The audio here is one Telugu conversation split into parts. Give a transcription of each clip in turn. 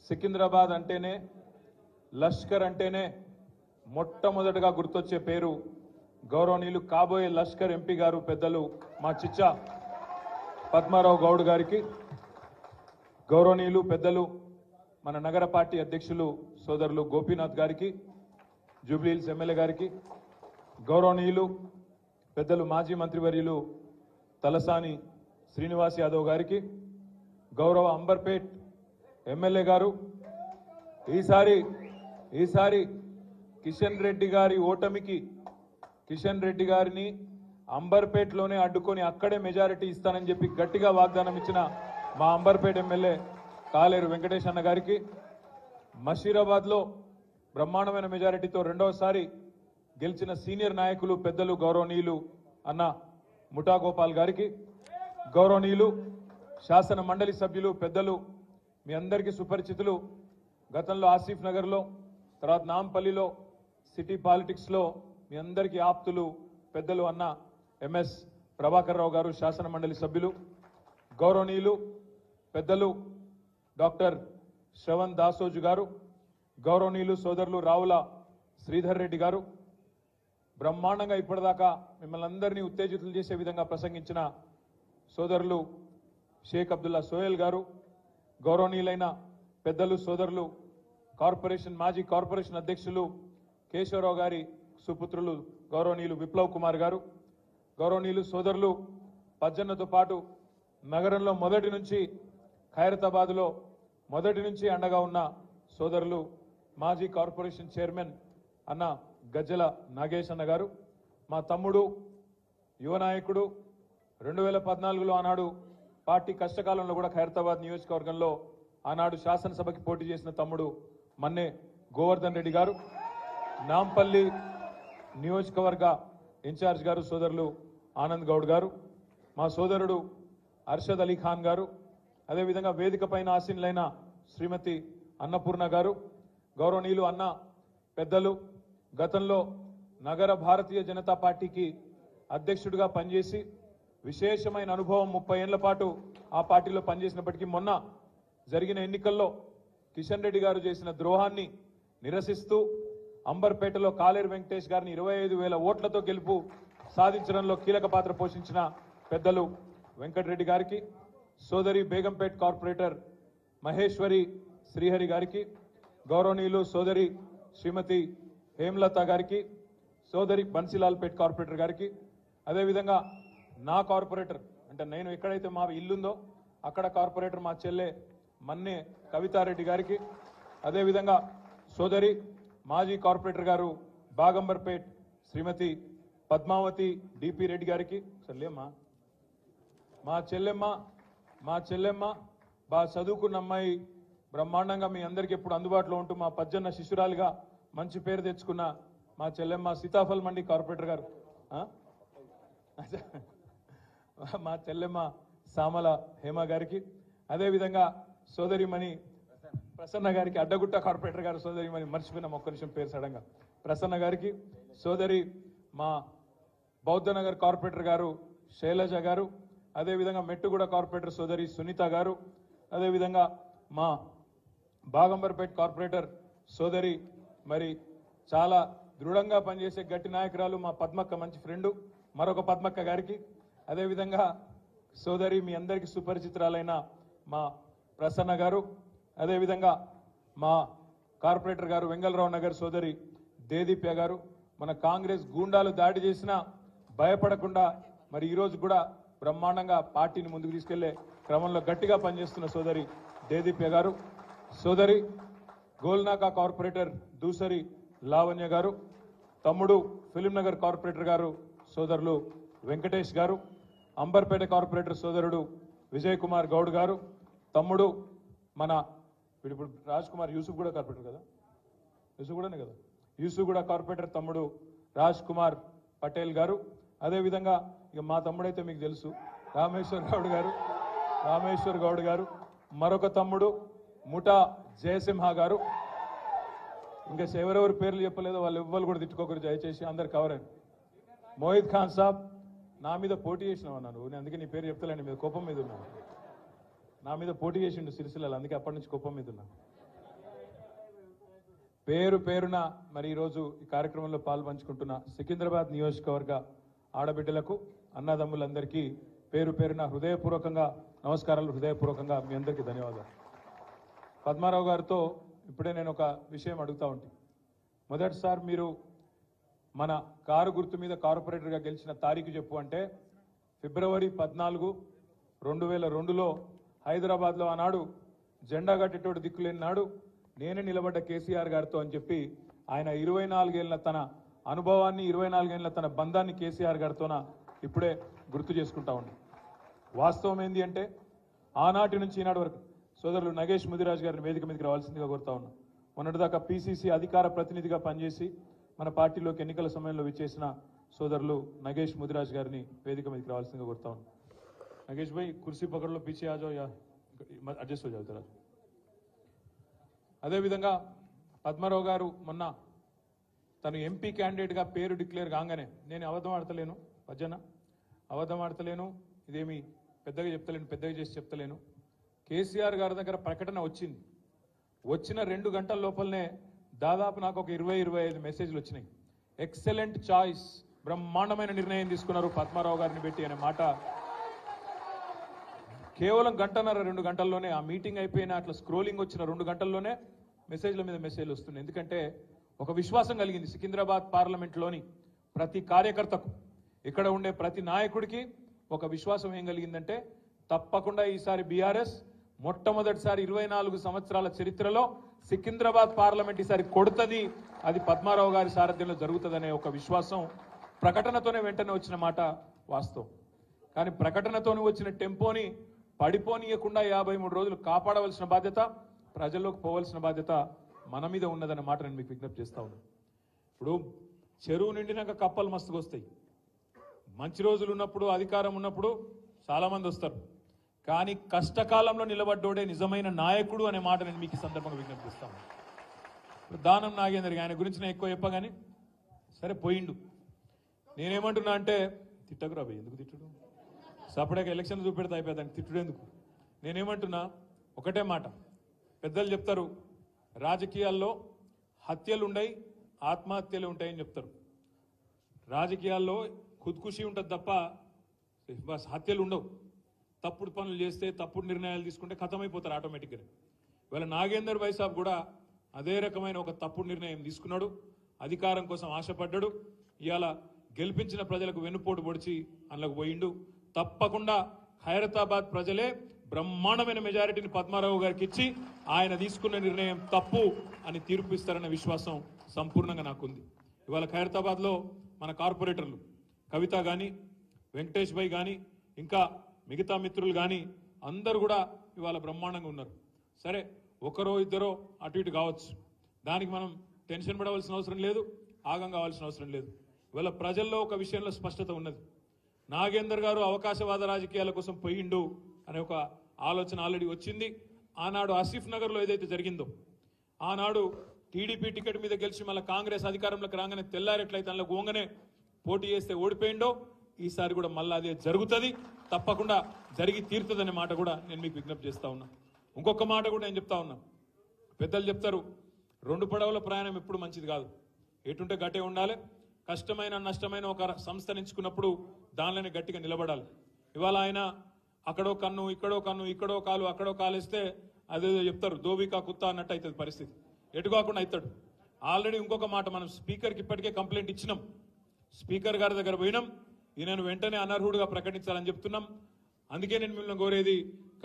సికింద్రాబాద్ అంటేనే లష్కర్ అంటేనే మొట్టమొదటగా గుర్తొచ్చే పేరు గౌరవనీయులు కాబోయే లష్కర్ ఎంపీ గారు పెద్దలు మా చిచ్చా పద్మారావు గౌడ్ గారికి, గౌరవనీయులు పెద్దలు మన నగర పార్టీ అధ్యక్షులు సోదరులు గోపీనాథ్ గారికి, జూబ్లీహిల్స్ ఎమ్మెల్యే గారికి, గౌరవనీయులు పెద్దలు మాజీ మంత్రివర్యులు తలసాని శ్రీనివాస్ యాదవ్ గారికి, గౌరవ అంబర్పేట్ ఎమ్మెల్యే గారు, ఈసారి కిషన్ రెడ్డి గారి ఓటమికి కిషన్ రెడ్డి గారిని అంబర్పేట్లోనే అడ్డుకొని అక్కడే మెజారిటీ ఇస్తానని చెప్పి గట్టిగా వాగ్దానం ఇచ్చిన మా అంబర్పేట్ ఎమ్మెల్యే కాలేరు వెంకటేష్ అన్న గారికి, మషీరాబాద్లో బ్రహ్మాండమైన మెజారిటీతో రెండవసారి గెలిచిన సీనియర్ నాయకులు పెద్దలు గౌరవనీయులు అన్న ముఠా గోపాల్ గారికి, గౌరవనీయులు శాసన మండలి సభ్యులు పెద్దలు మీ అందరికీ సుపరిచితులు, గతంలో ఆసిఫ్ నగర్లో తర్వాత నాంపల్లిలో సిటీ పాలిటిక్స్లో మీ అందరికీ ఆప్తులు పెద్దలు అన్న ఎంఎస్ ప్రభాకర్ రావు గారు శాసన మండలి సభ్యులు, గౌరవనీయులు పెద్దలు డాక్టర్ శ్రవణ్ దాసోజు గారు, గౌరవనీయులు సోదరులు రావుల శ్రీధర్ రెడ్డి గారు, బ్రహ్మాండంగా ఇప్పటిదాకా మిమ్మల్ని అందరినీ ఉత్తేజితులు చేసే విధంగా ప్రసంగించిన సోదరులు షేక్ అబ్దుల్లా సోయల్ గారు, గౌరవనీయులైన పెద్దలు సోదరులు మాజీ కార్పొరేషన్ అధ్యక్షులు కేశవరావు గారి సుపుత్రులు గౌరవనీయులు విప్లవ్ కుమార్ గారు, గౌరవనీయులు సోదరులు పజ్జన్నతో పాటు నగరంలో మొదటి నుంచి ఖైరతాబాద్లో మొదటి నుంచి అండగా ఉన్న సోదరులు మాజీ కార్పొరేషన్ చైర్మన్ అన్న గజ్జల నాగేష్ అన్న గారు, మా తమ్ముడు యువ నాయకుడు 2014లో ఆనాడు పార్టీ కష్టకాలంలో కూడా ఖైరతాబాద్ నియోజకవర్గంలో ఆనాడు శాసనసభకి పోటీ చేసిన తమ్ముడు మన్నే గోవర్ధన్ రెడ్డి గారు, నాంపల్లి నియోజకవర్గ ఇన్ఛార్జ్ గారు సోదరులు ఆనంద్ గౌడ్ గారు, మా సోదరుడు అర్షద్ అలీ ఖాన్ గారు, అదేవిధంగా వేదిక పైన ఆసీనులైన శ్రీమతి అన్నపూర్ణ గారు, గౌరవనీయులు అన్న పెద్దలు గతంలో నగర భారతీయ జనతా పార్టీకి అధ్యక్షుడిగా పనిచేసి విశేషమైన అనుభవం 30 ఏళ్ల పాటు ఆ పార్టీలో పనిచేసినప్పటికీ మొన్న జరిగిన ఎన్నికల్లో కిషన్ రెడ్డి గారు చేసిన ద్రోహాన్ని నిరసిస్తూ అంబర్పేటలో కాలేరు వెంకటేష్ గారిని 25,000 ఓట్లతో గెలుపు సాధించడంలో కీలక పాత్ర పోషించిన పెద్దలు వెంకటరెడ్డి గారికి, సోదరి బేగంపేట్ కార్పొరేటర్ మహేశ్వరి శ్రీహరి గారికి, గౌరవనీయులు సోదరి శ్రీమతి హేమలత గారికి, సోదరి బన్సీలాల్పేట్ కార్పొరేటర్ గారికి, అదేవిధంగా నా కార్పొరేటర్ అంటే నేను ఎక్కడైతే మా ఇల్లుందో అక్కడ కార్పొరేటర్ మా చెల్లె మన్నే కవితారెడ్డి గారికి, అదేవిధంగా సోదరి మాజీ కార్పొరేటర్ గారు బాగంబర్పేట్ శ్రీమతి పద్మావతి డిపి రెడ్డి గారికి, చెల్లెమ్మ మా చెల్లెమ్మ బాగా చదువుకున్న అమ్మాయి, బ్రహ్మాండంగా మీ అందరికీ ఎప్పుడు అందుబాటులో ఉంటూ మా పజ్జన్న శిశురాలుగా మంచి పేరు తెచ్చుకున్న మా చెల్లెమ్మ సీతాఫల్ మండి కార్పొరేటర్ గారు, మా చెల్లెమ్మ సామల హేమ గారికి, అదేవిధంగా సోదరిమణి ప్రసన్న గారికి, అడ్డగుట్ట కార్పొరేటర్ గారు సోదరిమణి మర్చిపోయిన ఒక్క నిమిషం పేరు సడన్గా ప్రసన్న గారికి, సోదరి మా బౌద్ధనగర్ కార్పొరేటర్ గారు శైలజ గారు, అదేవిధంగా మెట్టుగూడ కార్పొరేటర్ సోదరి సునీత గారు, అదేవిధంగా మా బాగంబర్పేట్ కార్పొరేటర్ సోదరి మరి చాలా దృఢంగా పనిచేసే గట్టి నాయకురాలు మా పద్మక్క మంచి ఫ్రెండు మరొక పద్మక్క గారికి, అదేవిధంగా సోదరి మీ అందరికీ సుపరిచితురాలైన మా ప్రసన్న గారు, అదేవిధంగా మా కార్పొరేటర్ గారు వెంగళరావు నగర్ సోదరి దేదీప్య గారు, మన కాంగ్రెస్ గూండాలు దాడి చేసినా భయపడకుండా మరి ఈరోజు కూడా బ్రహ్మాండంగా పార్టీని ముందుకు తీసుకెళ్లే క్రమంలో గట్టిగా పనిచేస్తున్న సోదరి దేదీప్య గారు, సోదరి గోల్నాకా కార్పొరేటర్ దూసరి లావణ్య గారు, తమ్ముడు ఫిలింనగర్ కార్పొరేటర్ గారు సోదరులు వెంకటేష్ గారు, అంబర్పేట కార్పొరేటర్ సోదరుడు విజయ్ కుమార్ గౌడ్ గారు, తమ్ముడు మన ఇప్పుడు రాజ్ కుమార్ యూసుఫ్ కూడా కార్పొరేటర్ కదా, యూసుఫ్ కూడా కార్పొరేటర్ తమ్ముడు రాజ్ కుమార్ పటేల్ గారు, అదేవిధంగా ఇక మా తమ్ముడైతే మీకు తెలుసు రామేశ్వర్ గౌడ్ గారు, మరొక తమ్ముడు ముఠా జయసింహ గారు, ఇంకా ఎవరెవరు పేర్లు చెప్పలేదో వాళ్ళు ఎవ్వరు కూడా తిట్టుకోకరు దయచేసి అందరు కవర్ అయ్యి. మోహిద్ ఖాన్ సాబ్ నా మీద పోటీ చేసినావు అన్నాను, నేను అందుకే నీ పేరు చెప్తలేండి, మీద కోపం మీద ఉన్నాను, నా మీద పోటీ చేసిండు సిరిసిల్లలో, అందుకే అప్పటి నుంచి కోపం మీద ఉన్నాను. పేరు పేరున మరి ఈరోజు ఈ కార్యక్రమంలో పాల్పంచుకుంటున్న సికింద్రాబాద్ నియోజకవర్గ ఆడబిడ్డలకు అన్నదమ్ములందరికీ పేరు పేరున హృదయపూర్వకంగా నమస్కారాలు, హృదయపూర్వకంగా మీ అందరికీ ధన్యవాదాలు. పద్మారావు గారితో ఇప్పుడే నేను ఒక విషయం అడుగుతా ఉంటాను. మొదటిసారి మీరు మన కారు గుర్తు మీద కార్పొరేటర్గా గెలిచిన తారీఖు చెప్పు అంటే ఫిబ్రవరి 14, 2002లో హైదరాబాద్లో ఆనాడు జెండా కట్టేటోడు దిక్కులేని నాడు నేనే నిలబడ్డ కేసీఆర్ గారితో అని చెప్పి ఆయన 24 ఏళ్ల తన అనుభవాన్ని 24 ఏళ్ల తన బంధాన్ని కేసీఆర్ గారితోన ఇప్పుడే గుర్తు చేసుకుంటా ఉండి. వాస్తవం ఏంది అంటే ఆనాటి నుంచి ఈనాటి వరకు సోదరులు నగేష్ ముదిరాజ్ గారిని వేదిక మీదకి రావాల్సిందిగా కోరుతా ఉన్నాం. మొన్నటిదాకా పీసీసీ అధికార ప్రతినిధిగా పనిచేసి మన పార్టీలోకి ఎన్నికల సమయంలో విచ్చేసిన సోదరులు నగేష్ ముదిరాజ్ గారిని వేదిక మీదకి రావాల్సిందిగా కోరుతా ఉన్నాం. నగేష్ భాయ్ కుర్సీ పకడ్లో పీछे ఆ జాओ, అడ్జస్ట్ हो जाओ जरा. అదేవిధంగా పద్మారావు గారు మొన్న తను ఎంపీ క్యాండిడేట్గా పేరు డిక్లేర్ కాగానే నేను అబద్ధం ఆడతలేను, భజన అబద్ధం ఆడతలేను, ఇదేమి పెద్దగా చెప్తలేను, పెద్దగా చేసి చెప్తలేను. కేసీఆర్ గారి దగ్గర ప్రకటన వచ్చింది. వచ్చిన 2 గంటల లోపలనే దాదాపు నాకు ఒక 20-25 మెసేజ్లు వచ్చినాయి. ఎక్సలెంట్ చాయిస్, బ్రహ్మాండమైన నిర్ణయం తీసుకున్నారు పద్మారావు గారిని పెట్టి అనే మాట కేవలం గంటన్నర 2 గంటల్లోనే, ఆ మీటింగ్ అయిపోయిన అట్లా స్క్రోలింగ్ వచ్చిన 2 గంటల్లోనే మెసేజ్ల మీద మెసేజ్లు వస్తున్నాయి. ఎందుకంటే ఒక విశ్వాసం కలిగింది సికింద్రాబాద్ పార్లమెంట్లోని ప్రతి కార్యకర్తకు, ఇక్కడ ఉండే ప్రతి నాయకుడికి ఒక విశ్వాసం ఏం కలిగిందంటే తప్పకుండా ఈసారి బీఆర్ఎస్ మొట్టమొదటిసారి 24 సంవత్సరాల చరిత్రలో సికింద్రాబాద్ పార్లమెంట్ ఈసారి కొడుతుంది, అది పద్మారావు గారి సారథ్యంలో జరుగుతుందనే ఒక విశ్వాసం ప్రకటనతోనే వెంటనే వచ్చిన మాట వాస్తవం. కానీ ప్రకటనతోనే వచ్చిన టెంపోని పడిపోనీయకుండా 53 రోజులు కాపాడవలసిన బాధ్యత, ప్రజల్లోకి పోవలసిన బాధ్యత మన మీద ఉన్నదన్న మాట నేను మీకు విజ్ఞప్తి చేస్తా ఉన్నాను. ఇప్పుడు చెరువు నిండినాక కప్పలు మస్తుగా వస్తాయి. మంచి రోజులు ఉన్నప్పుడు, అధికారం ఉన్నప్పుడు చాలా మంది వస్తారు. కానీ కష్టకాలంలో నిలబడ్డోడే నిజమైన నాయకుడు అనే మాట నేను మీకు ఈ సందర్భంగా విజ్ఞప్తి చేస్తాను. ఇప్పుడు దానం నాగేందర్ ఆయన గురించి నేను ఎక్కువ చెప్పగానే సరే పోయిండు. నేనేమంటున్నా అంటే తిట్టకురా భయ్, ఎందుకు తిట్టుడు, సపరేట్గా ఎలక్షన్ చూపెడితే అయిపోతాను, తిట్టుడు ఎందుకు. నేనేమంటున్నా ఒకటే మాట, పెద్దలు చెప్తారు రాజకీయాల్లో హత్యలు ఉండయి, ఆత్మహత్యలు ఉంటాయని చెప్తారు. రాజకీయాల్లో ఖుద్కుషి ఉంటుంది తప్ప బస్ హత్యలు ఉండవు. తప్పుడు పనులు చేస్తే, తప్పుడు నిర్ణయాలు తీసుకుంటే ఖతమైపోతారు ఆటోమేటిక్గా. ఇవాళ నాగేందర్ భాయ్ సాబ్ కూడా అదే రకమైన ఒక తప్పుడు నిర్ణయం తీసుకున్నాడు, అధికారం కోసం ఆశపడ్డాడు. ఇవాళ గెలిపించిన ప్రజలకు వెన్నుపోటు పొడిచి అందులోకి పోయిండు. తప్పకుండా ఖైరతాబాద్ ప్రజలే బ్రహ్మాండమైన మెజారిటీని పద్మారావు గారికి ఇచ్చి ఆయన తీసుకున్న నిర్ణయం తప్పు అని తీర్పు ఇస్తారన్న విశ్వాసం సంపూర్ణంగా నాకుంది. ఇవాళ ఖైరతాబాద్లో మన కార్పొరేటర్లు కవిత కానీ, వెంకటేష్ భాయ్ కానీ, ఇంకా మిగతా మిత్రులు కానీ అందరూ కూడా ఇవాళ బ్రహ్మాండంగా ఉన్నారు. సరే ఒకరో ఇద్దరో అటు ఇటు కావచ్చు, దానికి మనం టెన్షన్ పడవలసిన అవసరం లేదు, ఆగం కావాల్సిన అవసరం లేదు. ఇవాళ ప్రజల్లో ఒక విషయంలో స్పష్టత ఉన్నది. నాగేందర్ గారు అవకాశవాద రాజకీయాల కోసం పోయిండు అనే ఒక ఆలోచన ఆల్రెడీ వచ్చింది. ఆనాడు ఆసిఫ్ నగర్లో ఏదైతే జరిగిందో, ఆనాడు టీడీపీ టికెట్ మీద గెలిచి మళ్ళీ కాంగ్రెస్ అధికారంలోకి రాగానే తెల్లారెట్లయితే అందులో గోంగనే పోటీ చేస్తే ఓడిపోయిండో, ఈసారి కూడా మళ్ళీ అదే జరుగుతుంది, తప్పకుండా జరిగి తీరుతుందనే మాట కూడా నేను మీకు విజ్ఞప్తి చేస్తా ఉన్నా. ఇంకొక మాట కూడా నేను చెప్తా ఉన్నా, పెద్దలు చెప్తారు 2 పడవల ప్రయాణం ఎప్పుడు మంచిది కాదు, ఎటుంటే గట్టే ఉండాలి. కష్టమైన నష్టమైన ఒక సంస్థ ఎంచుకున్నప్పుడు దానిలోనే గట్టిగా నిలబడాలి. ఇవాళ ఆయన అక్కడో కన్ను, ఇక్కడో కన్ను, ఇక్కడో కాలు, అక్కడో కాలేస్తే అదేదో చెప్తారు దోబికా కుత్తా అన్నట్టు అవుతుంది పరిస్థితి, ఎటు కాకుండా అవుతాడు. ఆల్రెడీ ఇంకొక మాట, మనం స్పీకర్కి ఇప్పటికే కంప్లైంట్ ఇచ్చినాం, స్పీకర్ గారి దగ్గర పోయినాం, ఈయనను వెంటనే అనర్హుడుగా ప్రకటించాలని చెప్తున్నాం. అందుకే నేను మిమ్మల్ని కోరేది,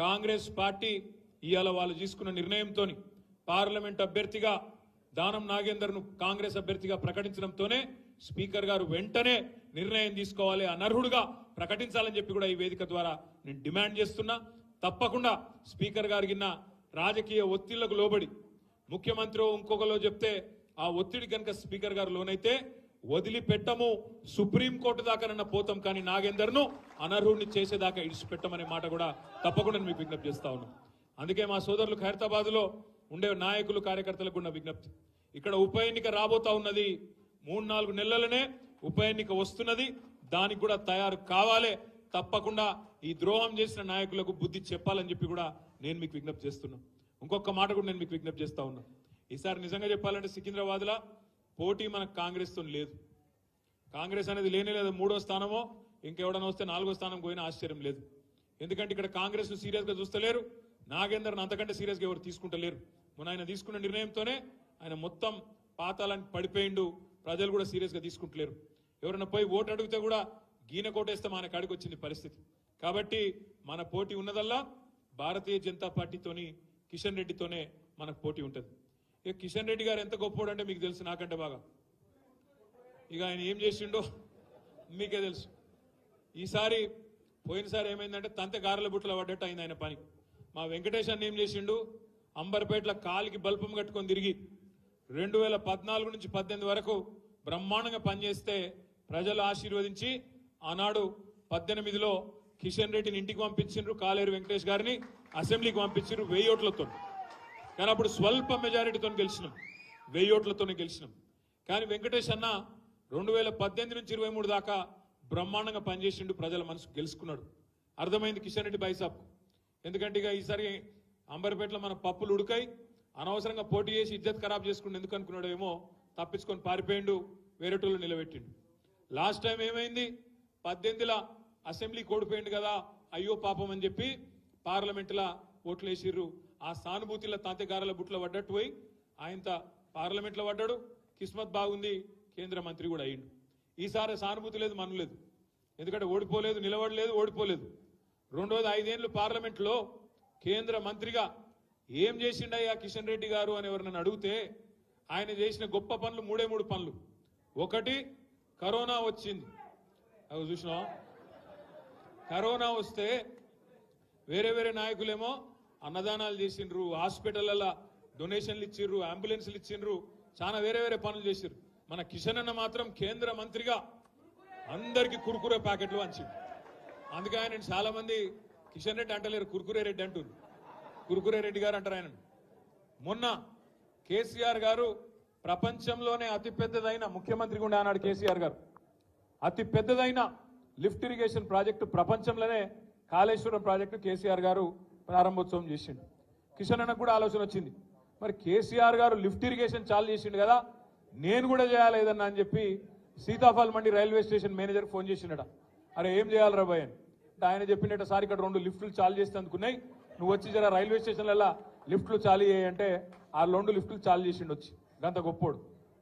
కాంగ్రెస్ పార్టీ ఇవాళ వాళ్ళు తీసుకున్న నిర్ణయంతో పార్లమెంట్ అభ్యర్థిగా దానం నాగేందర్ను కాంగ్రెస్ అభ్యర్థిగా ప్రకటించడంతోనే స్పీకర్ గారు వెంటనే నిర్ణయం తీసుకోవాలి, అనర్హుడుగా ప్రకటించాలని చెప్పి కూడా ఈ వేదిక ద్వారా నేను డిమాండ్ చేస్తున్నా. తప్పకుండా స్పీకర్ గారికి రాజకీయ ఒత్తిళ్లకు లోబడి ముఖ్యమంత్రి ఇంకొకలో చెప్తే ఆ ఒత్తిడి కనుక స్పీకర్ గారు లోనైతే వదిలిపెట్టము, సుప్రీంకోర్టు దాకానన్నా పోతాం, కానీ నాగేందర్ను అనర్హుడిని చేసేదాకా ఇడిచిపెట్టమనే మాట కూడా తప్పకుండా మీకు విజ్ఞప్తి చేస్తా ఉన్నాం. అందుకే మా సోదరులు ఖైరతాబాద్లో ఉండే నాయకులు కార్యకర్తలకు ఉన్న విజ్ఞప్తి, ఇక్కడ ఉప ఎన్నిక రాబోతా ఉన్నది, 3-4 నెలలనే ఉప ఎన్నిక వస్తున్నది, దానికి కూడా తయారు కావాలి. తప్పకుండా ఈ ద్రోహం చేసిన నాయకులకు బుద్ధి చెప్పాలని చెప్పి కూడా నేను మీకు విజ్ఞప్తి చేస్తున్నా. ఇంకొక మాట కూడా నేను మీకు విజ్ఞప్తి చేస్తా ఉన్నా, ఈసారి నిజంగా చెప్పాలంటే సికింద్రాబాద్లో పోటీ మనకు కాంగ్రెస్తో లేదు. కాంగ్రెస్ అనేది లేనే లేదు. 3వ స్థానమో ఇంకెవడన్నా వస్తే 4వ స్థానం పోయినా ఆశ్చర్యం లేదు. ఎందుకంటే ఇక్కడ కాంగ్రెస్ సీరియస్గా చూస్తలేరు, నాగేందర్ని అంతకంటే సీరియస్గా ఎవరు తీసుకుంటలేరు. మొన్న ఆయన తీసుకున్న నిర్ణయంతోనే ఆయన మొత్తం పాతాలని పడిపోయిండు. ప్రజలు కూడా సీరియస్గా తీసుకుంటలేరు. ఎవరైనా పోయి ఓటు అడిగితే కూడా గీన కోటేస్తే మన కాడికి వచ్చింది పరిస్థితి. కాబట్టి మన పోటీ ఉన్నదల్లా భారతీయ జనతా పార్టీతోని కిషన్ రెడ్డితోనే మనకు పోటీ ఉంటుంది. ఇక కిషన్ రెడ్డి గారు ఎంత గొప్పోడు అంటే మీకు తెలుసు నాకంటే బాగా. ఇక ఆయన ఏం చేసిండో మీకే తెలుసు. ఈసారి పోయినసారి ఏమైందంటే తంతె గారెల బుట్టలో పడ్డట్టు అయింది ఆయన పని. మా వెంకటేష్ అన్న ఏం చేసిండు, అంబర్పేటలో కాలికి బల్పం కట్టుకొని తిరిగి 2014 నుంచి 18 వరకు బ్రహ్మాండంగా పనిచేస్తే ప్రజలు ఆశీర్వదించి ఆనాడు 18లో కిషన్ రెడ్డిని ఇంటికి పంపించిండ్రు, కాలేరు వెంకటేష్ గారిని అసెంబ్లీకి పంపించారు 1000 ఓట్లతో. కానీ అప్పుడు స్వల్ప మెజారిటీతో గెలిచినాం, 1000 ఓట్లతోనే గెలిచినాం. కానీ వెంకటేష్ అన్న 2018 నుంచి 23 దాకా బ్రహ్మాండంగా పనిచేసిండు, ప్రజల మనసు గెలుచుకున్నాడు. అర్థమైంది కిషన్ రెడ్డి బైసాబ్. ఎందుకంటే ఇక ఈసారి అంబర్పేటలో మన పప్పులు ఉడకాయి, అనవసరంగా పోటీ చేసి ఇజ్జత్ ఖరాబ్ చేసుకుంటూ ఎందుకు అనుకున్నాడో ఏమో తప్పించుకొని పారిపోయిండు, వేరేటోళ్ళు నిలబెట్టిండు. లాస్ట్ టైం ఏమైంది, 18లో అసెంబ్లీ ఓడిపోయిండు కదా, అయ్యో పాపం అని చెప్పి పార్లమెంటులో ఓట్లు వేసిర్రు. ఆ సానుభూతిలో తాంతెగారల బుట్లో పడ్డట్టు పోయి ఆయన పార్లమెంట్లో పడ్డాడు. కిస్మత్ బాగుంది, కేంద్ర మంత్రి కూడా అయ్యిండు. ఈసారి సానుభూతి లేదు, మను లేదు. ఎందుకంటే ఓడిపోలేదు, నిలబడలేదు, ఓడిపోలేదు. రెండోది 5 ఏళ్ళు పార్లమెంట్లో కేంద్ర మంత్రిగా ఏం చేసిండయ్యా కిషన్ రెడ్డి గారు అని ఎవరినైనా అడిగితే ఆయన చేసిన గొప్ప పనులు 3 పనులు. ఒకటి, కరోనా వచ్చింది. అవి చూసినా, కరోనా వస్తే వేరే నాయకులేమో అన్నదానాలు చేసిండ్రు, హాస్పిటల్ల డొనేషన్లు ఇచ్చిండ్రు, అంబులెన్స్లు ఇచ్చిండ్రు, చాలా వేరే పనులు చేసిండ్రు. మన కిషన్ అన్న మాత్రం కేంద్ర మంత్రిగా అందరికీ కుర్కురే ప్యాకెట్లు వంచింది. అందుకే ఆయన చాలా మంది కిషన్ రెడ్డి అంటలేరు, కుర్కురే రెడ్డి అంటున్నారు. కుర్కురే రెడ్డి గారు అంటారు ఆయన. మొన్న కేసీఆర్ గారు ప్రపంచంలోనే అతిపెద్దదైన ముఖ్యమంత్రిగా ఉండే ఆనాడు కేసీఆర్ గారు అతిపెద్దదైన లిఫ్ట్ ఇరిగేషన్ ప్రాజెక్టు ప్రపంచంలోనే కాళేశ్వరం ప్రాజెక్టు కేసీఆర్ గారు ప్రారంభోత్సవం చేసిండు. కిషన్ అన్నకు కూడా ఆలోచన వచ్చింది, మరి కేసీఆర్ గారు లిఫ్ట్ ఇరిగేషన్ చాలు చేసిండు కదా, నేను కూడా చేయాలి ఏదన్నా అని చెప్పి సీతాఫల్ మండి రైల్వే స్టేషన్ మేనేజర్ ఫోన్ చేసిండట. అరే ఏం చేయాలి రా భయ్ అని. ఆయన చెప్పినట్టు, సార్ ఇక్కడ 2 లిఫ్టులు చాలు చేస్తే అందుకున్నాయి, నువ్వు వచ్చి జర రైల్వే స్టేషన్లలో లిఫ్టులు చాలు చేయంటే ఆ 2 లిఫ్టులు చాలు చేసిండు వచ్చి. గంత గొప్పోడు.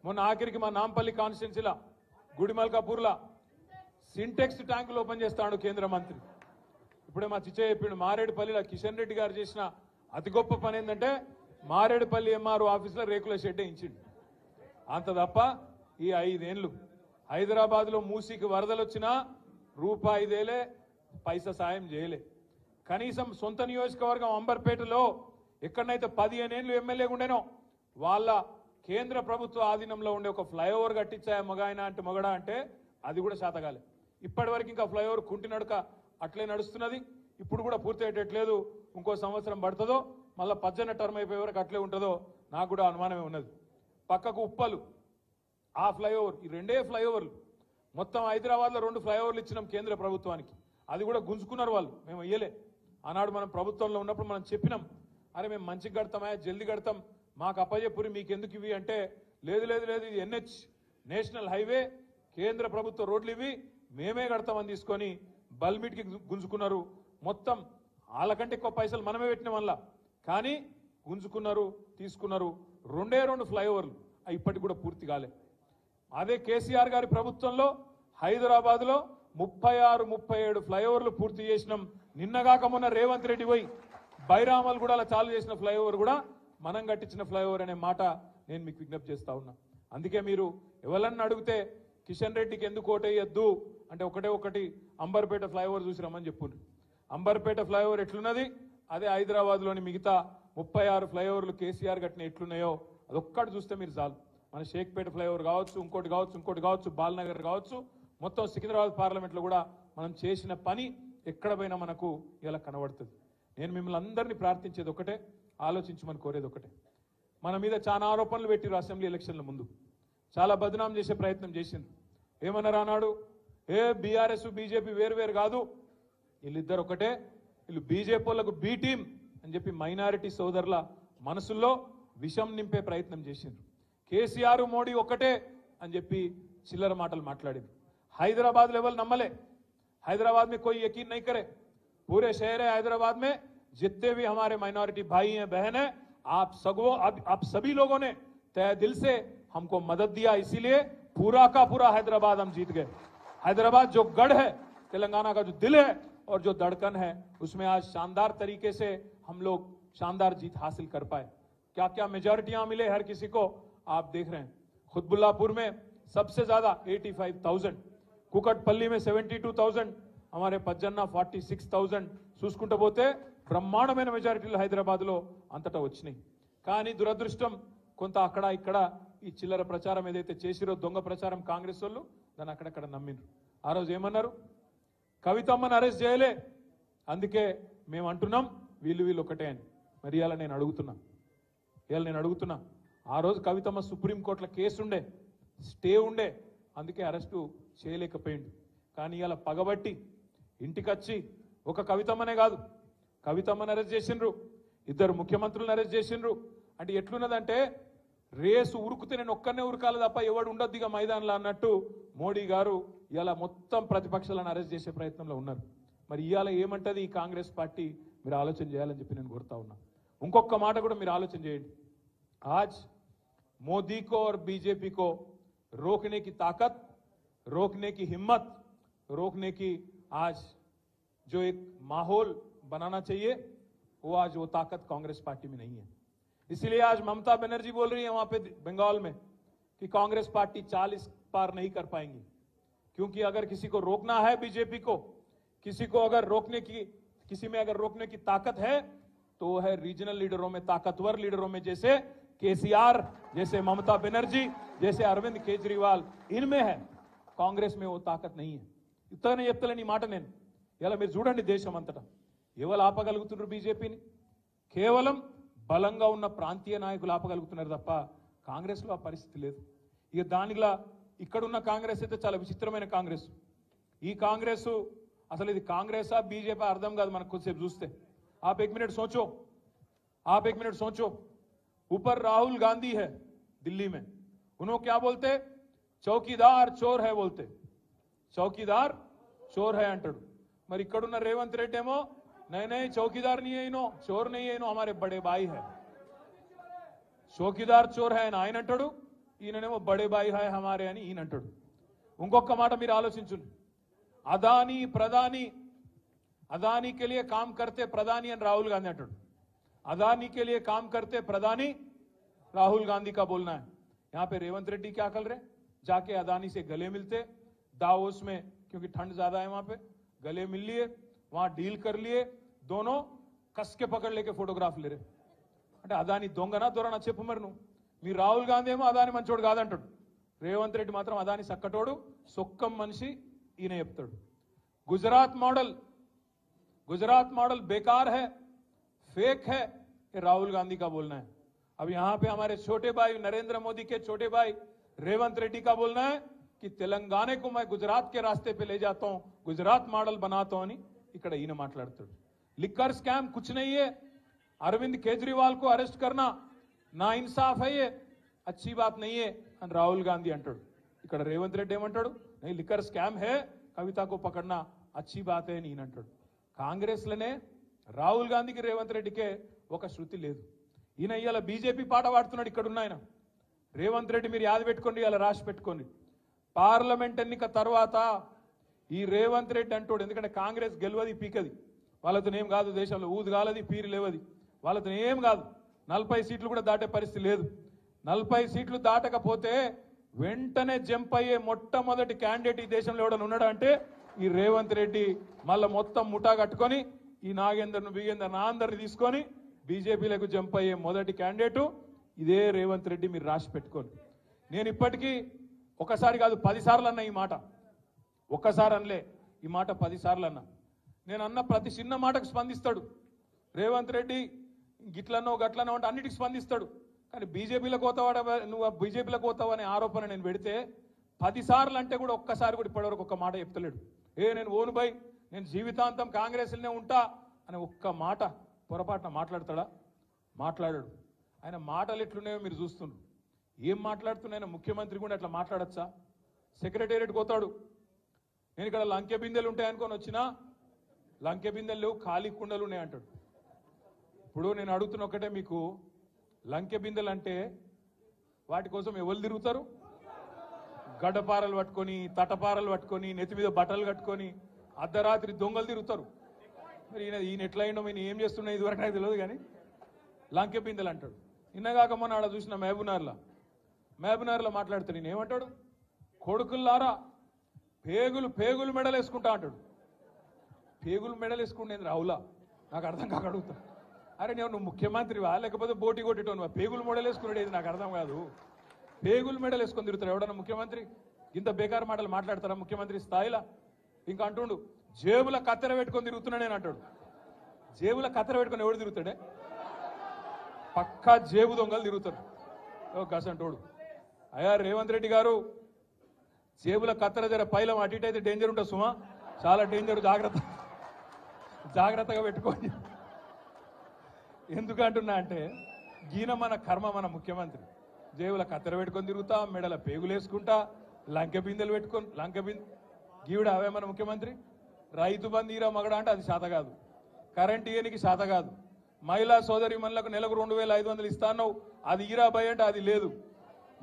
మొన్న ఆఖరికి మా నాంపల్లి కాన్స్టిట్యున్సీలా గుడిమల్కాపూర్లా సింటెక్స్ ట్యాంకులు ఓపెన్ చేస్తాడు కేంద్ర మంత్రి. ఇప్పుడే మా చిచ్చయ్య చెప్పిండు, మారేడుపల్లిలో కిషన్ రెడ్డి గారు చేసిన అతి గొప్ప పని ఏంటంటే మారేడుపల్లి ఎంఆర్ఓ ఆఫీసులో రేకుల షెడ్ వేయించిండు. అంత తప్ప ఈ 5 ఏళ్ళు హైదరాబాద్లో మూసీకి వరదలు వచ్చినా రూపాయి దేలే, పైసా సాయం చేయలే. కనీసం సొంత నియోజకవర్గం అంబర్పేటలో ఎక్కడనైతే 15 ఏళ్ళు ఎమ్మెల్యేగా ఉండేనో వాళ్ళ కేంద్ర ప్రభుత్వ ఆధీనంలో ఉండే ఒక ఫ్లైఓవర్ కట్టించాయా మగాయన అంటే మొగడా అంటే అది కూడా శాతగాలే. ఇప్పటి వరకు ఇంకా ఫ్లైఓవర్ కుంటి నడక అట్లే నడుస్తున్నది. ఇప్పుడు కూడా పూర్తి అయ్యేటట్లేదు. ఇంకో సంవత్సరం పడుతుందో మళ్ళీ 18 టర్మ్ అయిపోయే వరకు అట్లే ఉంటుందో నాకు కూడా అనుమానమే ఉన్నది. పక్కకు ఉప్పలు, ఆ ఫ్లైఓవర్, ఈ 2 ఫ్లైఓవర్లు మొత్తం హైదరాబాద్లో 2 ఫ్లైఓవర్లు ఇచ్చినాం కేంద్ర ప్రభుత్వానికి. అది కూడా గుంజుకున్నారు వాళ్ళు, మేము ఇయ్యలే. ఆనాడు మనం ప్రభుత్వంలో ఉన్నప్పుడు మనం చెప్పినాం, అరే మేము మంచిగా కడతామా, జల్దీ కడతాం, మాకు అప్పజెప్పురి మీకు ఎందుకు ఇవి అంటే, లేదు ఇది NH నేషనల్ హైవే, కేంద్ర ప్రభుత్వ రోడ్లు ఇవి, మేమే కడతామని తీసుకొని బల్మిట్కి గుంజుకున్నారు. మొత్తం వాళ్ళకంటే ఎక్కువ పైసలు మనమే పెట్టిన వల్ల, కానీ గుంజుకున్నారు, తీసుకున్నారు. 2 ఫ్లైఓవర్లు ఇప్పటికి కూడా పూర్తి కాలే. అదే కేసీఆర్ గారి ప్రభుత్వంలో హైదరాబాద్లో 36-37 ఫ్లైఓవర్లు పూర్తి చేసినాం. నిన్నగాక మొన్న రేవంత్ రెడ్డి పోయి బైరామల్ కూడా అలా చాలు చేసిన ఫ్లైఓవర్ కూడా మనం కట్టించిన ఫ్లైఓవర్ అనే మాట నేను మీకు విజ్ఞప్తి చేస్తా ఉన్నా. అందుకే మీరు ఎవరన్నా అడిగితే కిషన్ రెడ్డికి ఎందుకు ఓటేయద్దు అంటే ఒకటి అంబర్పేట ఫ్లైఓవర్ చూసి రమ్మని చెప్పుండ్రు. అంబర్పేట ఫ్లైఓవర్ ఎట్లున్నది, అదే హైదరాబాద్లోని మిగతా 36 ఫ్లైఓవర్లు కేసీఆర్ కట్టిన ఎట్లున్నాయో అదొక్కటి చూస్తే మీరు చాలు. మన షేక్పేట ఫ్లైఓవర్ కావచ్చు, ఇంకోటి కావచ్చు, బాల్నగర్ కావచ్చు, మొత్తం సికింద్రాబాద్ పార్లమెంట్లో కూడా మనం చేసిన పని ఎక్కడ పోయినా మనకు ఇలా కనబడుతుంది. నేను మిమ్మల్ని అందరినీ ప్రార్థించేది ఒకటే, ఆలోచించమని కోరేది ఒకటే. మన మీద చాలా ఆరోపణలు పెట్టిరు అసెంబ్లీ ఎలక్షన్ల ముందు, చాలా బదనాం చేసే ప్రయత్నం చేసింది. ఏమన్నారు అన్నాడు, బీఆర్ఎస్ బీజేపీ వేరు కాదు, వీళ్ళిద్దరు ఒకటే, వీళ్ళు బీజేపీ వాళ్ళకు బీ టీం అని చెప్పి మైనారిటీ సోదరుల మనసుల్లో విషం నింపే ప్రయత్నం చేసిండ్రు. కేసీఆర్ మోడీ ఒక్కటే అని చెప్పి చిల్లర మాటలు మాట్లాడిండ్రు. हैदराबाद लेवल नम्मले, हैदराबाद में कोई यकीन नहीं करे, पूरे शहर है हैदराबाद में जितने भी हमारे माइनॉरिटी भाई हैं बहन हैं, आप सभी लोगों ने तय दिल से हमको मदद दिया, इसीलिए पूरा का पूरा हैदराबाद हम जीत गए। हैदराबाद जो गढ़ है, तेलंगाना का जो दिल है और जो धड़कन है, उसमें आज शानदार तरीके से हम लोग शानदार जीत हासिल कर पाए। क्या क्या मेजॉरिटियां मिले हर किसी को आप देख रहे हैं। खुतबुल्लापुर में सबसे ज्यादा 85,000, कुकटपल्ली में 72,000, हमारे पज्जन्ना 46,000 చూసుకుంటూ పోతే బ్రహ్మాండమైన మెజారిటీలు హైదరాబాద్లో అంతటా వచ్చినాయి. కానీ దురదృష్టం కొంత అక్కడ ఇక్కడ ఈ చిల్లర ప్రచారం ఏదైతే చేసిరో దొంగ ప్రచారం కాంగ్రెస్ వాళ్ళు దాన్ని అక్కడక్కడ నమ్మిండ్రు. ఆ రోజు ఏమన్నారు, కవితమ్మని అరెస్ట్ చేయలే, అందుకే మేము అంటున్నాం వీళ్ళు ఒకటే అని. మరి ఇవాళ నేను అడుగుతున్నా ఆ రోజు కవితమ్మ సుప్రీంకోర్టులో కేసు ఉండే, స్టే ఉండే, అందుకే అరెస్టు చేయలేకపోయిండు. కానీ ఇలా పగబట్టి ఇంటికొచ్చి ఒక కవితమ్మనే కాదు, కవితమ్మని అరెస్ట్ చేసిండ్రు, ఇద్దరు ముఖ్యమంత్రులను అరెస్ట్ చేసిండ్రు. అంటే ఎట్లున్నదంటే రేసు ఉరుకుతే నేను ఒక్కనే ఉరకాలి తప్ప ఎవడు ఉండొద్దు ఇక మైదానంలో అన్నట్టు మోడీ గారు ఇలా మొత్తం ప్రతిపక్షాలను అరెస్ట్ చేసే ప్రయత్నంలో ఉన్నారు. మరి ఇవాళ ఏమంటది ఈ కాంగ్రెస్ పార్టీ, మీరు ఆలోచన చేయాలని చెప్పి నేను కోరుతా ఉన్నా. ఇంకొక మాట కూడా మీరు ఆలోచన చేయండి. आज मोदी को और बीजेपी को रोकने की ताकत, रोकने की हिम्मत, रोकने की आज जो एक माहौल बनाना चाहिए वो आज वो ताकत कांग्रेस पार्टी में नहीं है। इसलिए आज ममता बनर्जी बोल रही है वहां पे बंगाल में कि कांग्रेस पार्टी 40 पार नहीं कर पाएंगी, क्योंकि अगर किसी को रोकना है बीजेपी को, किसी को अगर रोकने की, किसी में अगर रोकने की ताकत है तो वो है रीजनल लीडरों में, ताकतवर लीडरों में, जैसे केसीआर, जैसे ममता बनर्जी, जैसे अरविंद केजरीवाल, इनमें है। कांग्रेस में वो ताकत नहीं है. ఇతనే చెప్తలేని మాట నేను. ఇలా మీరు చూడండి దేశం అంతటా ఎవరు ఆపగలుగుతున్నారు బీజేపీని? కేవలం బలంగా ఉన్న ప్రాంతీయ నాయకులు ఆపగలుగుతున్నారు తప్ప కాంగ్రెస్లో ఆ పరిస్థితి లేదు. ఇక దానిలా ఇక్కడున్న కాంగ్రెస్ అయితే చాలా విచిత్రమైన కాంగ్రెస్. ఈ కాంగ్రెస్ అసలు ఇది కాంగ్రెసా బీజేపీ అర్థం కాదు మనకు కొద్దిసేపు చూస్తే. आप एक मिनट सोचो, ऊपर राहुल गांधी है दिल्ली में, उन्होंने क्या बोलते, चौकीदार चोर है बोलते, चौकीदार चोर है अंटाడు. మరి ఇక్కడున్న రేవంత్ రెడ్డి ఏమో नहीं चौकीदार नहीं है इनो, चोर नहीं है इनो, हमारे बड़े भाई है, चौकीदार चोर है ఆయన అంటాడు, ఈయననేమో బడే భాయ్ है हमारे అని ఈయన అంటాడు. ఇంకొక మాట మీరు ఆలోచించండి, अदानी के लिए काम करते प्रधानी एंड राहुल गांधी अंटाడు. अदानी के लिए काम करते प्रधानी राहुल गांधी का बोलना है. यहाँ पे रेवंत रेड्डी क्या कर रहे, जाके अदानी से गले मिलते दावोस में, क्योंकि ठंड ज्यादा है वहां पे, गले मिल लिए, वहां डील कर लिए, दोनों कस के पकड़ लेके फोटोग्राफ ले रहे. అంటే అదాని దొంగనా దొరనా చెప్పు మరి నువ్వు. మీ రాహుల్ గాంధీ ఏమో అదాని మంచోడు కాదంటాడు, రేవంత్ రెడ్డి మాత్రం అదాని సక్కటోడు సొక్కం మనిషి ఈయన చెప్తాడు. गुजरात मॉडल बेकार है, फेक है, ये राहुल गांधी का बोलना है. अब यहां पे हमारे छोटे भाई नरेंद्र मोदी के छोटे भाई रेवंत रेड्डी का बोलना है कि तेलंगाना को मैं गुजरात के रास्ते पे ले जाता हूं, गुजरात मॉडल बनाता हूं. ఇక్కడ ఈయన మాట్లాడుతాడు. लिकर स्कैम कुछ नहीं है, अरविंद केजरीवाल को अरेस्ट करना ना इंसाफ है, ये अच्छी बात नहीं है అని రాహుల్ గాంధీ అంటాడు. ఇక్కడ రేవంత్ రెడ్డి ఏమంటాడు, नहीं लिकर स्कैम है, कविता को पकड़ना अच्छी बात है అని ఈయన అంటాడు. కాంగ్రెస్లోనే రాహుల్ గాంధీకి రేవంత్ రెడ్డికే ఒక శృతి లేదు. ఈయన ఇవాళ బీజేపీ పాట పాడుతున్నాడు. ఇక్కడ ఉన్న ఆయన రేవంత్ రెడ్డి, మీరు యాద పెట్టుకోండి, ఇలా రాసి పెట్టుకోండి, పార్లమెంట్ ఎన్నిక తర్వాత ఈ రేవంత్ రెడ్డి అంటాడు, ఎందుకంటే కాంగ్రెస్ గెలవది పీకది, వాళ్ళతో ఏం కాదు, దేశంలో ఊదు కాలది పీరు లేవది, వాళ్ళతో ఏం కాదు, 40 సీట్లు కూడా దాటే పరిస్థితి లేదు. 40 సీట్లు దాటకపోతే వెంటనే జంప్ అయ్యే మొట్టమొదటి క్యాండిడేట్ ఈ దేశంలో ఎవడన్నా ఉన్నాడా అంటే ఈ రేవంత్ రెడ్డి. మళ్ళీ మొత్తం ముఠా కట్టుకొని ఈ నాగేందర్ను బిగేందర్ నా అందరిని తీసుకొని బీజేపీలకు జంప్ అయ్యే మొదటి క్యాండిడేటు ఇదే రేవంత్ రెడ్డి. మీరు రాసి పెట్టుకోండి. నేను ఇప్పటికీ ఒకసారి కాదు 10 సార్లు అన్నా ఈ మాట, ఒక్కసారి అనలే ఈ మాట 10 సార్లు అన్నా. నేను అన్న ప్రతి చిన్న మాటకు స్పందిస్తాడు రేవంత్ రెడ్డి. గిట్లనో గట్లనో అంటే అన్నిటికి స్పందిస్తాడు. కానీ బీజేపీలకు పోతావాడ, నువ్వు బీజేపీలకు పోతావు అనే ఆరోపణ నేను పెడితే 10 సార్లు అంటే కూడా ఒక్కసారి కూడా ఇప్పటివరకు ఒక్క మాట చెప్తలేడు. నేను ఓను బై, నేను జీవితాంతం కాంగ్రెస్లోనే ఉంటా అని ఒక్క మాట పొరపాటున మాట్లాడతాడా? మాట్లాడాడు. ఆయన మాటలు ఎట్లున్నాయో మీరు చూస్తున్నారు. ఏం మాట్లాడుతున్నాయో ముఖ్యమంత్రి కూడా అట్లా మాట్లాడచ్చా? సెక్రటేరియట్ పోతాడు, నేను ఇక్కడ లంకె బిందెలు ఉంటాయనుకొని వచ్చినా లంకె బిందెలు లేవు, ఖాళీ కుండలు ఉన్నాయి అంటాడు. ఇప్పుడు నేను అడుగుతున్న ఒకటే, మీకు లంకె బిందెలు అంటే వాటి కోసం ఎవరు తిరుగుతారు? గడ్డపారలు పట్టుకొని, తటపారలు పట్టుకొని, నెత్తి మీద బట్టలు కట్టుకొని అర్ధరాత్రి దొంగలు తిరుగుతారు. మరి ఈయన ఎట్లా అయినా ఈయన ఏం చేస్తున్నా ఇదివరకు నాకు తెలియదు, కానీ లంకె బిందెలు అంటాడు. నిన్నగాక మొన్న ఆడ చూసిన మహబూబ్నగర్లో మాట్లాడుతాడు. నేను ఏమంటాడు? కొడుకుల్లారా పేగులు మెడలు వేసుకుంటా అంటాడు. పేగులు మెడలు వేసుకుంటేంది రావులా? నాకు అర్థం కాక అడుగుతా. అరే నువ్వు ముఖ్యమంత్రివా లేకపోతే బోటి కొట్టేటోనువా? పేగులు మెడలు వేసుకునేది నాకు అర్థం కాదు. పేగులు మెడలు వేసుకొని తిరుగుతారు ఎవడన్నా ముఖ్యమంత్రి? ఇంత బేకారు మాటలు మాట్లాడతారా ముఖ్యమంత్రి స్థాయిలో? ఇంకా అంటుండు జేబుల కత్తెర పెట్టుకొని తిరుగుతున్నా నేను అంటాడు. జేబుల కత్తెర పెట్టుకొని ఎవడు తిరుగుతాడే? పక్కా జేబు దొంగలు తిరుగుతారు. గసంటోడు అయ్యా రేవంత్ రెడ్డి గారు, జేబుల కత్తెర జర పైలం అటు ఇటు అయితే డేంజర్ ఉంటుంది సుమా, చాలా డేంజర్, జాగ్రత్తగా పెట్టుకోండి. ఎందుకంటున్నా అంటే గీన మన కర్మ, మన ముఖ్యమంత్రి జేబుల కత్తెర పెట్టుకొని తిరుగుతా, మెడల పేగులు వేసుకుంటా, లంకె బిందెలు పెట్టుకొని గీవిడ అవే మన ముఖ్యమంత్రి. రైతు బంధు ఈరా మగడ అంటే అది శాత కాదు, కరెంట్ ఇయనికి శాత కాదు, మహిళా సోదరి మనులకు నెలకు 2500 ఇస్తాను అది ఈరా భయ అంటే అది లేదు,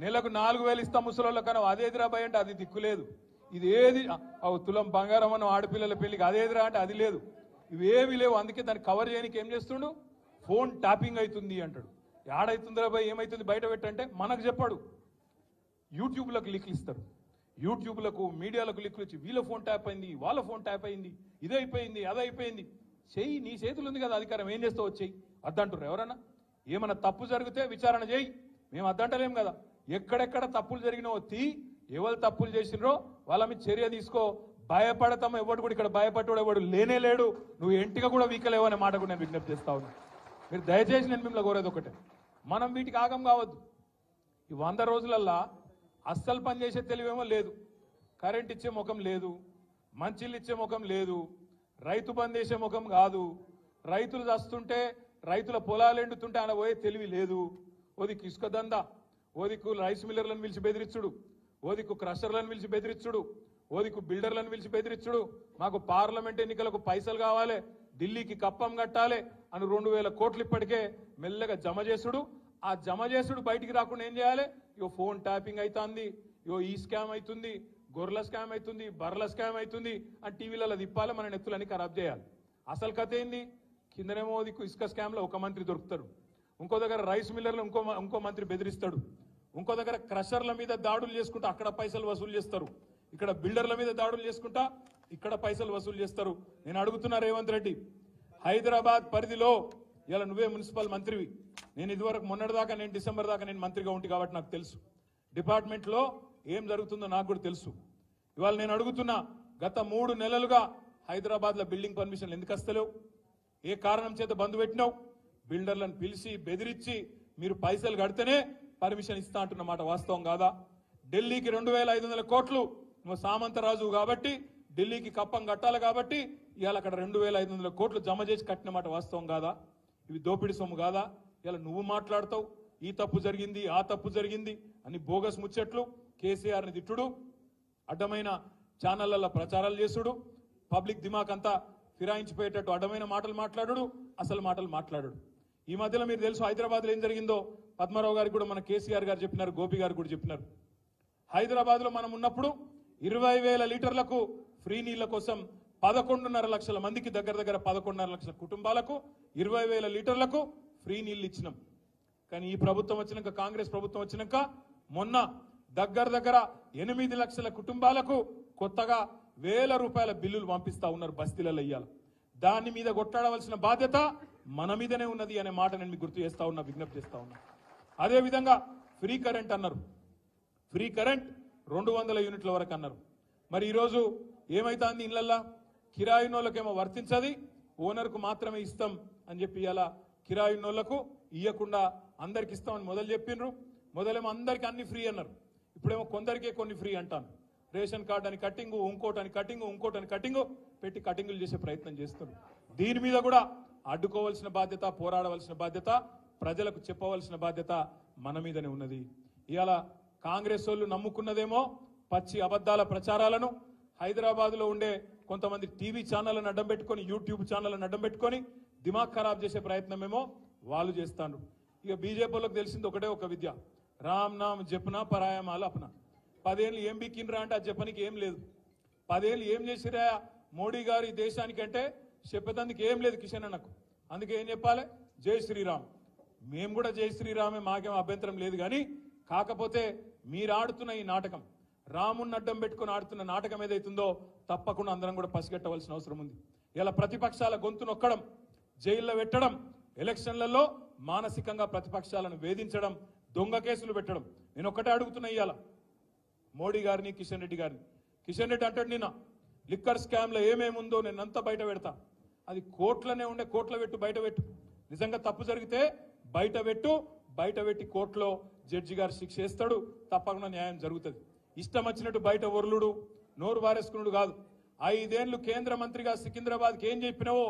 నెలకు 4000 ఇస్తాం ముసలోళ్ళ కన్నా అదేదిరా భయ అంటే అది దిక్కులేదు, ఇది ఏది తులం బంగారం అన్న ఆడపిల్లల పెళ్లికి అదేదిరా అంటే అది లేదు, ఇవేవి లేవు. అందుకే దాన్ని కవర్ చేయడానికి ఏం చేస్తుండు? ఫోన్ ట్యాపింగ్ అవుతుంది అంటాడు. ఏడైతుందిరా భయ ఏమైతుంది బయట పెట్టంటే మనకు చెప్పాడు. యూట్యూబ్లకు లింకులు ఇస్తారు, యూట్యూబ్లకు మీడియాలకు లింకులు ఇచ్చి వీళ్ళ ఫోన్ ట్యాప్ అయింది, వాళ్ళ ఫోన్ ట్యాప్ అయింది, ఇదైపోయింది అదైపోయింది. చెయ్యి, నీ చేతులు ఉంది కదా అధికారం, ఏం చేస్తావు వచ్చేయి అద్దంటారు ఎవరన్నా? ఏమన్నా తప్పు జరిగితే విచారణ చేయి, మేము అద్దంటలేం కదా. ఎక్కడెక్కడ తప్పులు జరిగినావో ఎవరు తప్పులు చేసినరో వాళ్ళ మీద చర్య తీసుకో. భయపడతామో ఎవడు కూడా ఇక్కడ భయపడ్డాడు ఎవడు లేనే లేడు. నువ్వు ఎంటిగా కూడా వీకలేవు అనే మాట కూడా నేను విజ్ఞప్తి చేస్తా ఉన్నా. మీరు దయచేసి నేను మిమ్మల్ని కోరేది ఒకటే, మనం వీటికి ఆగం కావద్దు. ఈ 100 రోజులల్లా అస్సలు పనిచేసే తెలివేమో లేదు, కరెంట్ ఇచ్చే ముఖం లేదు, మంచిళ్ళు ఇచ్చే ముఖం లేదు, రైతు బంద్ చేసే ముఖం కాదు, రైతులు చస్తుంటే రైతుల పొలాలు ఎండుతుంటే ఆయన పోయే తెలివి లేదు. ఓదికు ఇసుక దందా, ఓదికు రైస్ మిల్లర్లను పిలిచి బెదిరించుడు, ఓదికు క్రషర్లను పిలిచి బెదిరించుడు, ఓదికు బిల్డర్లను పిలిచి బెదిరించుడు, మాకు పార్లమెంట్ ఎన్నికలకు పైసలు కావాలి, ఢిల్లీకి కప్పం కట్టాలి అని 2000 కోట్లు ఇప్పటికే మెల్లగా జమ చేసుడు. ఆ జమ చేసుడు బయటికి రాకుండా ఏం చేయాలి? ఇగో ఫోన్ ట్యాపింగ్ అవుతుంది, ఇగో ఈ స్కామ్ అవుతుంది, గొర్రెల స్కామ్ అవుతుంది, బర్రెల స్కామ్ అవుతుంది అని టీవీలలో తిప్పాలి, మన నెత్తులని ఖరాబ్ చేయాలి. అసలు కథ ఏంది? కిందనేమో ఇసుక స్కామ్లో ఒక మంత్రి దొరుకుతాడు, ఇంకో దగ్గర రైస్ మిల్లర్లు ఇంకో మంత్రి బెదిరిస్తాడు, ఇంకో దగ్గర క్రషర్ల మీద దాడులు చేసుకుంటా అక్కడ పైసలు వసూలు చేస్తారు, ఇక్కడ బిల్డర్ల మీద దాడులు చేసుకుంటా ఇక్కడ పైసలు వసూలు చేస్తారు. నేను అడుగుతున్నా రేవంత్ రెడ్డి, హైదరాబాద్ పరిధిలో ఇలా నువ్వే మున్సిపల్ మంత్రివి, నేను ఇదివరకు మొన్నటిదాకా నేను డిసెంబర్ దాకా నేను మంత్రిగా ఉంటి కాబట్టి నాకు తెలుసు డిపార్ట్మెంట్లో ఏం జరుగుతుందో నాకు కూడా తెలుసు. ఇవాళ నేను అడుగుతున్నా, గత 3 నెలలుగా హైదరాబాద్లో బిల్డింగ్ పర్మిషన్లు ఎందుకు వస్తలేవు? ఏ కారణం చేత బంద్ పెట్టినావు? బిల్డర్లను పిలిచి బెదిరించి మీరు పైసలు కడితేనే పర్మిషన్ ఇస్తా అంటున్న మాట వాస్తవం కాదా? ఢిల్లీకి 2500 కోట్లు నువ్వు సామంతరాజు కాబట్టి ఢిల్లీకి కప్పం కట్టాలి కాబట్టి ఇవాళ అక్కడ 2500 కోట్లు జమ చేసి కట్టిన మాట వాస్తవం కాదా? ఇవి దోపిడి సొమ్ము కాదా? ఇలా నువ్వు మాట్లాడతావు ఈ తప్పు జరిగింది ఆ తప్పు జరిగింది అని బోగస్ ముచ్చట్లు, కేసీఆర్ని తిట్టుడు, అడ్డమైన ఛానళ్లలో ప్రచారాలు చేసుడు, పబ్లిక్ దిమాక్ అంతా ఫిరాయించిపోయేటట్టు అడ్డమైన మాటలు మాట్లాడు, అసలు మాటలు మాట్లాడు. ఈ మధ్యలో మీరు తెలుసు హైదరాబాద్లో ఏం జరిగిందో పద్మారావు గారికి కూడా మన కేసీఆర్ గారు చెప్పినారు, గోపి గారు కూడా చెప్పినారు. హైదరాబాద్లో మనం ఉన్నప్పుడు 20,000 లీటర్లకు ఫ్రీ నీళ్ల కోసం 11.5 లక్షల మందికి దగ్గర 11.5 లక్షల కుటుంబాలకు 20,000 లీటర్లకు ఫ్రీ నీళ్లు ఇచ్చినాం. కానీ ఈ ప్రభుత్వం వచ్చినాక, కాంగ్రెస్ ప్రభుత్వం వచ్చినాక మొన్న దగ్గర 8 లక్షల కుటుంబాలకు కొత్తగా 1000 రూపాయల బిల్లులు పంపిస్తా ఉన్నారు బస్తీలలో ఇయ్యాలి. దాని మీద కొట్లాడవలసిన బాధ్యత మన మీదనే ఉన్నది అనే మాట నేను మీకు గుర్తు చేస్తా ఉన్నా, విజ్ఞప్తి చేస్తా ఉన్నా. అదేవిధంగా ఫ్రీ కరెంట్ అన్నారు, ఫ్రీ కరెంట్ 200 యూనిట్ల వరకు అన్నారు. మరి ఈరోజు ఏమైతుంది? ఇళ్లల్లా కిరాయినోళ్ళకేమో వర్తించది, ఓనర్కు మాత్రమే ఇస్తాం అని చెప్పి ఇలా కిరాయినోళ్లకు ఇయ్యకుండా అందరికి ఇస్తామని మొదలు చెప్పిండ్రు. మొదలేమో అందరికి అన్ని ఫ్రీ అన్నారు, ఇప్పుడేమో కొందరికే కొన్ని ఫ్రీ అంటాను. రేషన్ కార్డు అని కట్టింగు, ఇంకోటని కట్టింగు పెట్టి కటింగులు చేసే ప్రయత్నం చేస్తున్నారు. దీని మీద కూడా అడ్డుకోవాల్సిన బాధ్యత, పోరాడవలసిన బాధ్యత ప్రజలకు చెప్పవలసిన బాధ్యత మన మీదనే ఉన్నది. ఇవాళ కాంగ్రెస్ వాళ్ళు నమ్ముకున్నదేమో పచ్చి అబద్ధాల ప్రచారాలను, హైదరాబాద్లో ఉండే కొంతమంది టీవీ ఛానళ్లను అడ్డం పెట్టుకొని, యూట్యూబ్ ఛానళ్లను అడ్డం పెట్టుకొని దిమాగ్ ఖరాబ్ చేసే ప్రయత్నమేమో వాళ్ళు చేస్తాను. ఇక బీజేపీలకు తెలిసింది ఒకటే ఒక విద్య, రామ్ నామ్ జపనా పరాయమాల అప్నా. 10 ఏళ్ళు ఏం బిక్కినరా అంటే అది చెప్పనికి ఏం లేదు. 10 ఏళ్ళు ఏం చేసిరా మోడీ గారు ఈ దేశానికి అంటే చెప్పేందుకు ఏం లేదు కిషన్ అన్నకు. అందుకే ఏం చెప్పాలి, జై శ్రీరామ్. మేము కూడా జై శ్రీరామే, మాకేం అభ్యంతరం లేదు. కానీ కాకపోతే మీరు ఆడుతున్న ఈ నాటకం, రాముణ్ణి అడ్డం పెట్టుకుని ఆడుతున్న నాటకం ఏదైతుందో తప్పకుండా అందరం కూడా పసిగట్టవలసిన అవసరం ఉంది. ఇలా ప్రతిపక్షాల గొంతు నొక్కడం, జైల్లో పెట్టడం, ఎలక్షన్లలో మానసికంగా ప్రతిపక్షాలను వేధించడం, దొంగ కేసులు పెట్టడం. నేను ఒక్కటే అడుగుతున్నా ఇవాళ మోడీ గారిని, కిషన్ రెడ్డి గారిని. కిషన్ రెడ్డి అంటాడు నిన్న లిక్కర్ స్కామ్లో ఏమేముందో నేనంతా బయట పెడతా. అది కోట్లనే ఉండే, కోట్ల పెట్టు, బయట పెట్టు. నిజంగా తప్పు జరిగితే బయట పెట్టు, బయట పెట్టి కోర్టులో జడ్జి గారు శిక్ష వేస్తాడు, తప్పకుండా న్యాయం జరుగుతుంది. ఇష్టం వచ్చినట్టు బయట ఒర్లుడు, నోరు వారేసుకున్నాడు కాదు. 5 ఏళ్లు కేంద్ర మంత్రిగా సికింద్రాబాద్కి ఏం చెప్పినావో,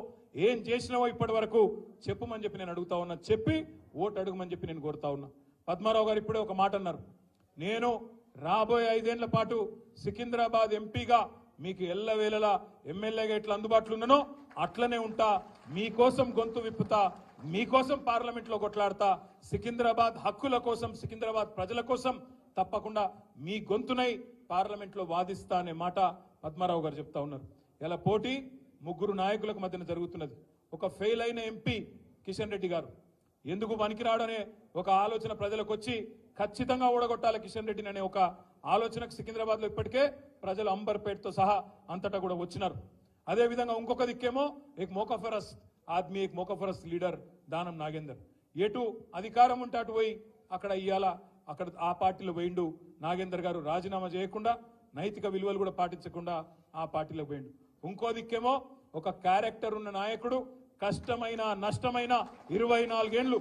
ఏం చేసినావో ఇప్పటి వరకు చెప్పమని చెప్పి నేను అడుగుతా ఉన్నా. చెప్పి ఓటు అడుగుమని చెప్పి నేను కోరుతా ఉన్నా. పద్మారావు గారు ఇప్పుడే ఒక మాట అన్నారు, నేను రాబోయే 5 ఏళ్ల పాటు సికింద్రాబాద్ ఎంపీగా మీకు ఎల్లవేళలా ఎమ్మెల్యేగా ఎట్లా అందుబాటులో ఉన్నానో అట్లనే ఉంటా, మీకోసం గొంతు విప్పుతా, మీకోసం పార్లమెంట్లో కొట్లాడతా, సికింద్రాబాద్ హక్కుల కోసం, సికింద్రాబాద్ ప్రజల కోసం తప్పకుండా మీ గొంతునై పార్లమెంట్లో వాదిస్తా అనే మాట పద్మారావు గారు చెప్తా ఉన్నారు. ఇలా పోటీ 3 నాయకులకు మధ్యన జరుగుతున్నది. ఒక ఫెయిల్ అయిన ఎంపీ కిషన్ రెడ్డి గారు ఎందుకు పనికిరాడనే ఒక ఆలోచన ప్రజలకు వచ్చి ఖచ్చితంగా ఓడగొట్టాలి కిషన్ రెడ్డిని అనే ఒక ఆలోచనకు సికింద్రాబాద్లో ఇప్పటికే ప్రజలు అంబర్పేటతో సహా అంతటా కూడా వచ్చినారు. అదేవిధంగా ఇంకొక దిక్కేమో ఏక్ మోకఫరస్ ఆద్మీ, ఏక్ మోకఫరస్ లీడర్ దానం నాగేందర్. ఎటు అధికారం ఉంటే అటు పోయి అక్కడ ఇయ్యాల, అక్కడ ఆ పార్టీలో పోయిండు నాగేందర్ గారు. రాజీనామా చేయకుండా, నైతిక విలువలు కూడా పాటించకుండా ఆ పార్టీలో పోయిండు. ఇంకో దిక్కేమో ఒక క్యారెక్టర్ ఉన్న నాయకుడు, కష్టమైన నష్టమైన 24 ఏళ్లు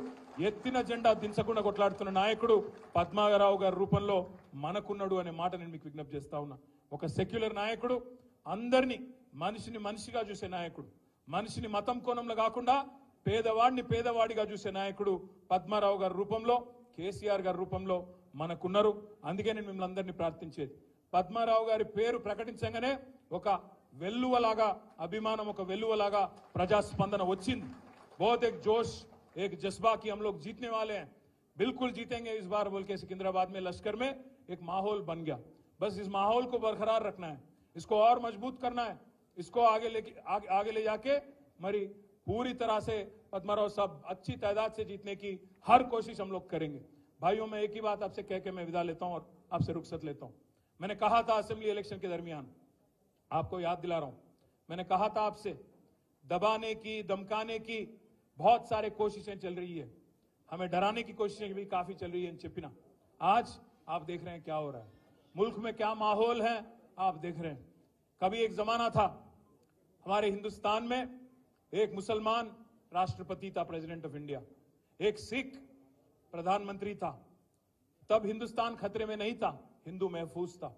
ఎత్తిన జెండా దించకుండా కొట్లాడుతున్న నాయకుడు పద్మారావు గారి రూపంలో మనకున్నాడు అనే మాట నేను మీకు విజ్ఞప్తి చేస్తా ఉన్నా. ఒక సెక్యులర్ నాయకుడు, అందరినీ మనిషిని మనిషిగా చూసే నాయకుడు, మనిషిని మతం కోణంలో కాకుండా పేదవాడిని పేదవాడిగా చూసే నాయకుడు పద్మారావు గారి రూపంలో, కేసీఆర్ గారి రూపంలో మనకున్నారు. అందుకే నేను మిమ్మల్ని అందరినీ ప్రార్థించేది, పద్మారావు గారి పేరు ప్రకటించగానే ఒక వెల్లువలాగా అభిమానం, ఒక వెల్లువలాగా ప్రజాస్పందన వచ్చింది. बहुत एक जोश, एक जज्बा कि हम लोग जीतने वाले हैं, बिल्कुल जीतेंगे इस बार बोल के सिकंदराबाद में लश्कर में एक माहौल बन गया. बस इस माहौल को बरकरार रखना है, इसको और मजबूत करना है, इसको आगे ले जाके मरी पूरी तरह से पद्माराव साहब अच्छी तादाद से जीतने की हर कोशिश हम लोग करेंगे. भाइयों, मैं एक ही बात आपसे कह के मैं विदा लेता हूं और आपसे रुखसत लेता हूं. मैंने कहा था असेंबली इलेक्शन के दरमियान, आपको याद दिला रहा हूं, मैंने कहा था आपसे दबाने की, धमकाने की बहुत सारे कोशिशें चल रही है, हमें डराने की कोशिशें भी काफी चल रही है इन चिपिना. आज आप देख रहे हैं क्या हो रहा है, मुल्क में क्या माहौल है आप देख रहे हैं. कभी एक जमाना था हमारे हिंदुस्तान में, एक मुसलमान राष्ट्रपति था, प्रेसिडेंट ऑफ इंडिया, एक सिख प्रधानमंत्री था. तब हिंदुस्तान खतरे में नहीं था, हिंदू महफूज था.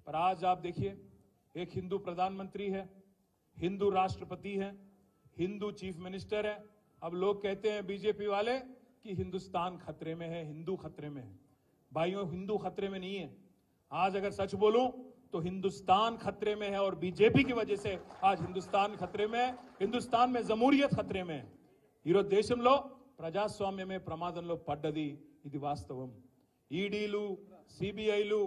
पर आज आप देखिए, एक हिंदू प्रधानमंत्री है, हिंदू राष्ट्रपति है, हिंदू चीफ मिनिस्टर है. अब लोग कहते हैं बीजेपी वाले कि हिंदुस्तान खतरे में है, हिंदू खतरे में है. भाइयों, हिंदू खतरे में नहीं है. आज अगर सच बोलूं तो हिंदुस्तान खतरे में है और बीजेपी की वजह से आज हिंदुस्तान खतरे में है. हिंदुस्तान में जमूरियत खतरे में है. ఈరోజు దేశంలో ప్రజాస్వామ్యమే ప్రమాదంలో పడ్డది, ఇది వాస్తవం. ఈడీలు, సిబిఐలు,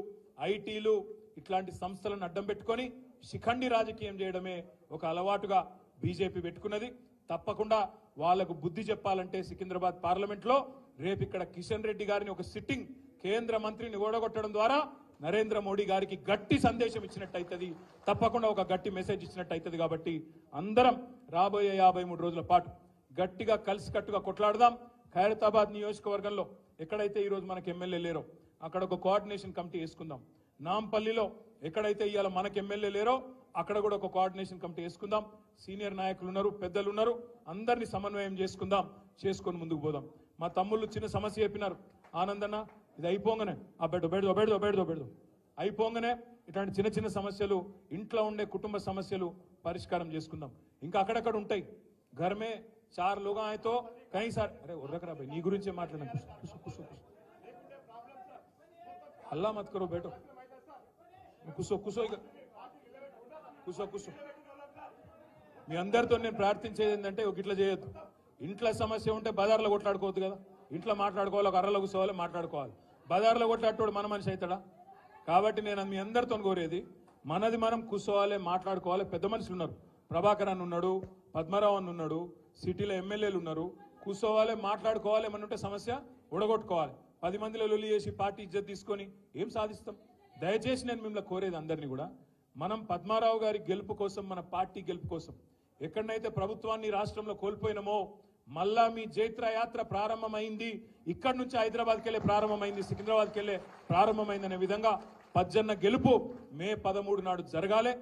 ఐటీలు ఇట్లాంటి సంస్థలను అడ్డం పెట్టుకొని శిఖండి రాజకీయం చేయడమే ఒక అలవాటుగా బీజేపీ పెట్టుకున్నది. తప్పకుండా వాళ్లకు బుద్ధి చెప్పాలంటే సికింద్రాబాద్ పార్లమెంట్లో రేపు ఇక్కడ కిషన్ రెడ్డి గారిని ఒక సిట్టింగ్ కేంద్ర మంత్రిని ఓడగొట్టడం ద్వారా నరేంద్ర మోడీ గారికి గట్టి సందేశం ఇచ్చినట్టయితది, తప్పకుండా ఒక గట్టి మెసేజ్ ఇచ్చినట్టయితది. కాబట్టి అందరం రాబోయే 53 రోజుల పాటు గట్టిగా కలిసికట్టుగా కొట్లాడదాం. ఖైరతాబాద్ నియోజకవర్గంలో ఎక్కడైతే ఈరోజు మనకు ఎమ్మెల్యే లేరో అక్కడ ఒక కోఆర్డినేషన్ కమిటీ వేసుకుందాం. నాంపల్లిలో ఎక్కడైతే ఇవాళ మనకు ఎమ్మెల్యే లేరో అక్కడ కూడా ఒక కోఆర్డినేషన్ కమిటీ వేసుకుందాం. సీనియర్ నాయకులు ఉన్నారు, పెద్దలు ఉన్నారు, అందరినీ సమన్వయం చేసుకొని ముందుకు పోదాం. మా తమ్ముళ్ళు చిన్న సమస్య చెప్పినారు, ఆనందన్న ఇది అయిపోగానే ఆ బెడ్దో అయిపోగానే ఇట్లాంటి చిన్న చిన్న సమస్యలు, ఇంట్లో ఉండే కుటుంబ సమస్యలు పరిష్కారం చేసుకుందాం. ఇంకా అక్కడక్కడ ఉంటాయి. घर में 4 लोग आए तो कहीं सार अरे उर्रकरा भाई नी गुరించి మాట్లాడను कुछ हल्ला मत करो बैठो कुछ మీ అందరితో నేను ప్రార్థించేది ఏంటంటే ఒక ఇట్లా చేయొద్దు. ఇంట్లో సమస్య ఉంటే బజార్లో కొట్లాడుకోవద్దు కదా. ఇంట్లో మాట్లాడుకోవాలి, ఒక అర్రలో కూర్చోవాలి, మాట్లాడుకోవాలి. బజార్లో కొట్లాడేటోడు మన మనిషి అవుతాడా? కాబట్టి నేను మీ అందరితో కోరేది మనది మనం కూర్చోవాలి, మాట్లాడుకోవాలి. పెద్ద మనుషులు ఉన్నారు, ప్రభాకర్ అన్న ఉన్నాడు, పద్మరావు అన్న ఉన్నాడు, సిటీలో ఎమ్మెల్యేలు ఉన్నారు. కూర్చోవాలి, మాట్లాడుకోవాలి. ఏమన్నా ఉంటే సమస్య ఉడగొట్టుకోవాలి. 10 మందిలో లొల్లి చేసి పార్టీ ఇజ్జత్ తీసుకొని ఏం సాధిస్తాం? దయచేసి నేను మిమ్మల్ని కోరేది అందరినీ కూడా, మనం పద్మారావు గారి గెలుపు కోసం, మన పార్టీ గెలుపు కోసం ఎక్కడైతే ప్రభుత్వాన్ని రాష్ట్రంలో కోల్పోయినామో మళ్ళా మీ జైత్ర యాత్ర ప్రారంభమైంది. ఇక్కడి నుంచి హైదరాబాద్కి వెళ్ళే ప్రారంభమైంది, సికింద్రాబాద్కి వెళ్ళే ప్రారంభమైంది అనే విధంగా పజ్జన్న గెలుపు మే 13 నాడు జరగాలి.